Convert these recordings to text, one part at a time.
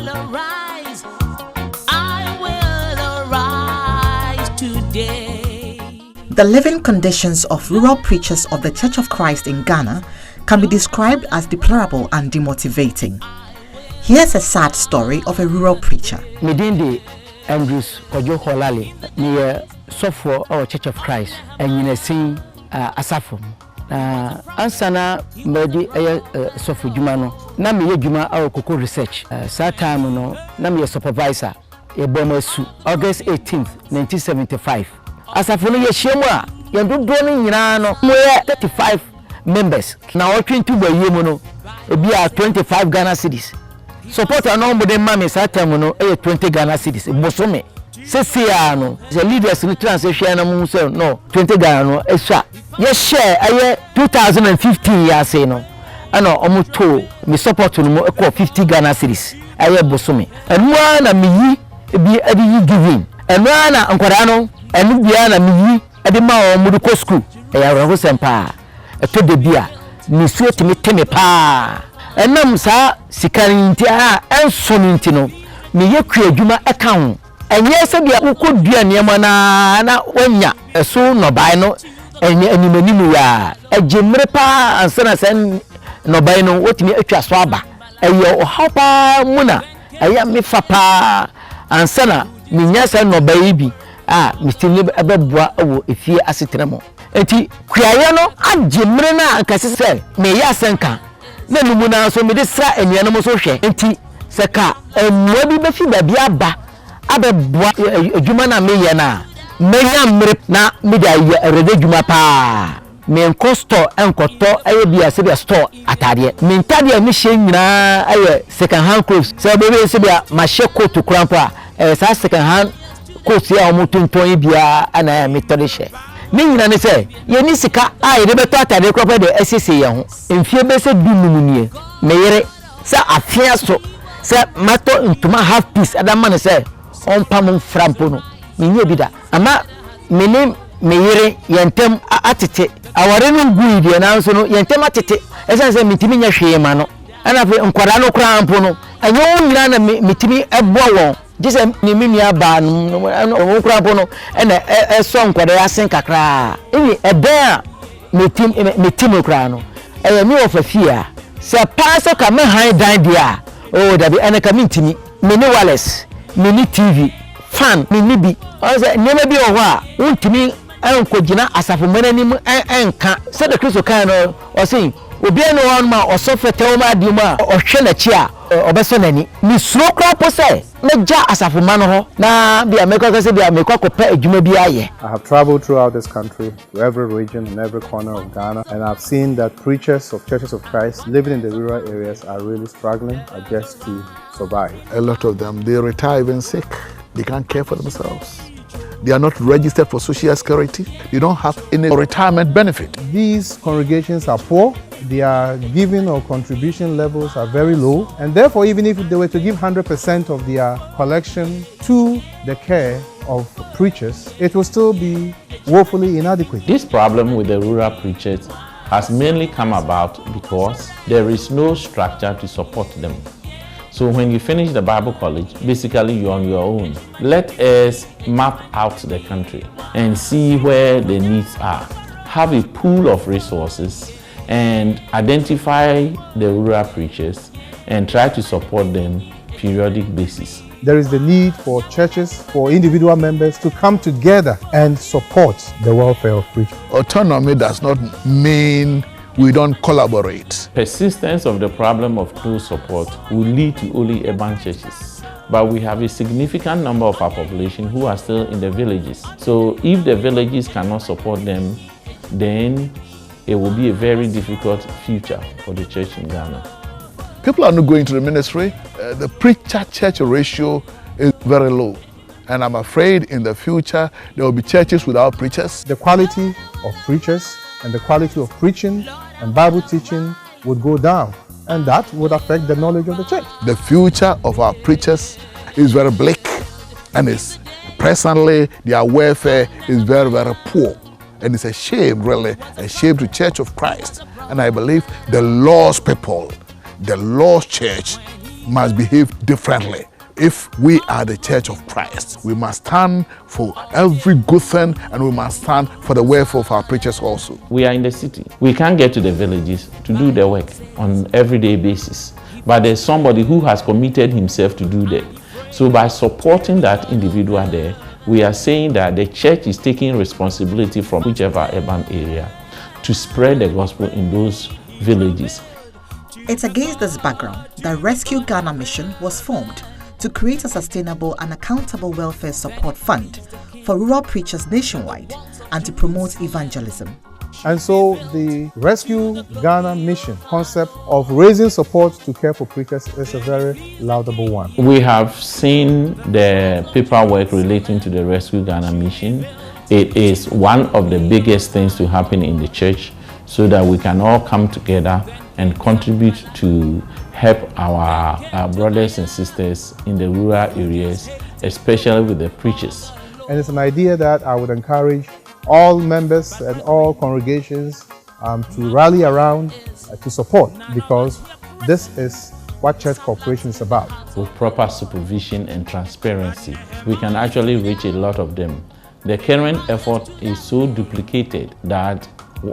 will arise. I will arise today. The living conditions of rural preachers of the Church of Christ in Ghana can be described as deplorable and demotivating. Here's a sad story of a rural preacher. Midindi Andrews Kojo Holali, near software or Church of Christ, and you know, sing Asafo. Ansana Medi Sofu Jumano, Nami Juma our Coco Research, Satam no, Nami supervisor, Ebomosu, August 18th, 1975. Asafo no Yeshema, Yandu Dwelling Yano, 35 members. Now 22 by Yemono, be 25 Ghana cedis. Support a number of mammy Satamono, 20 Ghana cedis, Bosome. Sesiano, the leaders in the transition no 20 Ghana, a shot. Yes, share a year 2015 years, no. I know almost two, me support to no 50 Ghana cedis. I hear Bosome. And one a me be a giving. And one a Anquarano, and Lubiana me at the Mao Muduko school. I have a sempa. A to the beer, me sweet me teme pa. And nam sa sikarintia and sonintino. Me ye create juma account. And yes, I could be a Yamana Wenya, a soon no bino, and Nimania, a Jimrepa, and Sana Sen no bino, what me a swaba, a yo hopper muna, a yam me fapa, and Sana, Minyasa no baby, Mr. Nib Abba, if ye asitremo. Eti Kriano, and Jimrena, and Cassise, me yasenka, Nenumuna, so me this and Yanamo Soche, enti Saka, and maybe Befi Babiaba. Abe bua adwuma na meyɛ na menya mre na media rede dwuma pa me enko store enkoto aye bia se bia store atade me ntade me hye nyina aye second hand clothes se bebe se bia ma hye coat krampa sa second hand coat ya omutonton bia ana me tode hye me nyina ne se ye ni sika aye de beto atade krampa de asese ye ho enfie be se dumumunie me yere se afia so se mato ntuma half piece adama ne se on pam frampono menye bida ama menem meyere yentem atete aware no guidi na nso no yentem atete esense mitimi nya hwe ma no ana fe nkwara no kra ampono anyo nyina na mitimi ebo won jese ni menua ba no kra ampono ena eso nkwara yasen kakra ebi eden mitimi kra no eye mi ofafia se paso ka me han dan dia o dabi ena ka mitimi mini wireless mini TV fan mini bi oze nyeme bi oho a untimi enkogina asafo mananim enka se de Kristo kan no o sei obi eno won ma osofete o ma di ma ohwe na chi a obeso nani ni suro kra po se meja asafo man ho na bia mekwa se bia mekwa kopa adwuma bi aye. I have traveled throughout this country to every region and every corner of Ghana, and I've seen that preachers of Churches of Christ living in the rural areas are really struggling just to survive. A lot of them, they retire even sick. They can't care for themselves. They are not registered for social security. They don't have any retirement benefit. These congregations are poor. Their giving or contribution levels are very low. And therefore, even if they were to give 100% of their collection to the care of preachers, it will still be woefully inadequate. This problem with the rural preachers has mainly come about because there is no structure to support them. So when you finish the Bible college, basically you're on your own. Let us map out the country and see where the needs are. Have a pool of resources and identify the rural preachers and try to support them periodic basis. There is the need for churches, for individual members to come together and support the welfare of preachers. Autonomy does not mean we don't collaborate. Persistence of the problem of no support will lead to only urban churches. But we have a significant number of our population who are still in the villages. So if the villages cannot support them, then it will be a very difficult future for the church in Ghana. People are not going to the ministry. The preacher-church ratio is very low. And I'm afraid in the future, there will be churches without preachers. The quality of preachers and the quality of preaching and Bible teaching would go down, and that would affect the knowledge of the church. The future of our preachers is very bleak, and is presently their welfare is very, very poor. And it's a shame, really, a shame to Church of Christ. And I believe the lost people, the lost church, must behave differently. If we are the Church of Christ, we must stand for every good thing, and we must stand for the welfare of our preachers also. We are in the city. We can't get to the villages to do the work on an everyday basis. But there's somebody who has committed himself to do that. So by supporting that individual there, we are saying that the church is taking responsibility from whichever urban area to spread the gospel in those villages. It's against this background that Rescue Ghana Mission was formed to create a sustainable and accountable welfare support fund for rural preachers nationwide and to promote evangelism. And so the Rescue Ghana Mission concept of raising support to care for preachers is a very laudable one. We have seen the paperwork relating to the Rescue Ghana Mission. It is one of the biggest things to happen in the church so that we can all come together and contribute to help our brothers and sisters in the rural areas, especially with the preachers. And it's an idea that I would encourage all members and all congregations to rally around to support, because this is what church cooperation is about. With proper supervision and transparency, we can actually reach a lot of them. The current effort is so duplicated that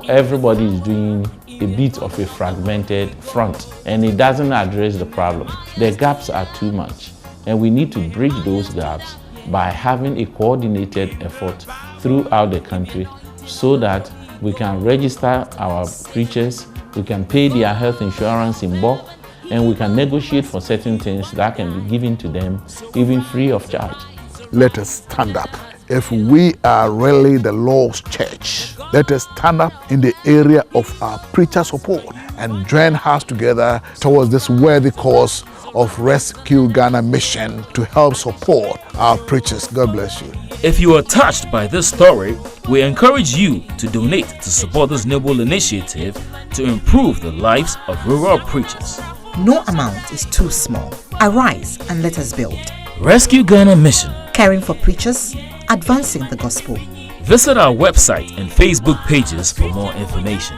everybody is doing a bit of a fragmented front, and it doesn't address the problem. The gaps are too much, and we need to bridge those gaps by having a coordinated effort throughout the country so that we can register our preachers, we can pay their health insurance in bulk, and we can negotiate for certain things that can be given to them even free of charge. Let us stand up. If we are really the Lord's church, let us stand up in the area of our preacher support and join hands together towards this worthy cause of Rescue Ghana Mission to help support our preachers. God bless you. If you are touched by this story, we encourage you to donate to support this noble initiative to improve the lives of rural preachers. No amount is too small. Arise and let us build. Rescue Ghana Mission. Caring for preachers, advancing the gospel. Visit our website and Facebook pages for more information.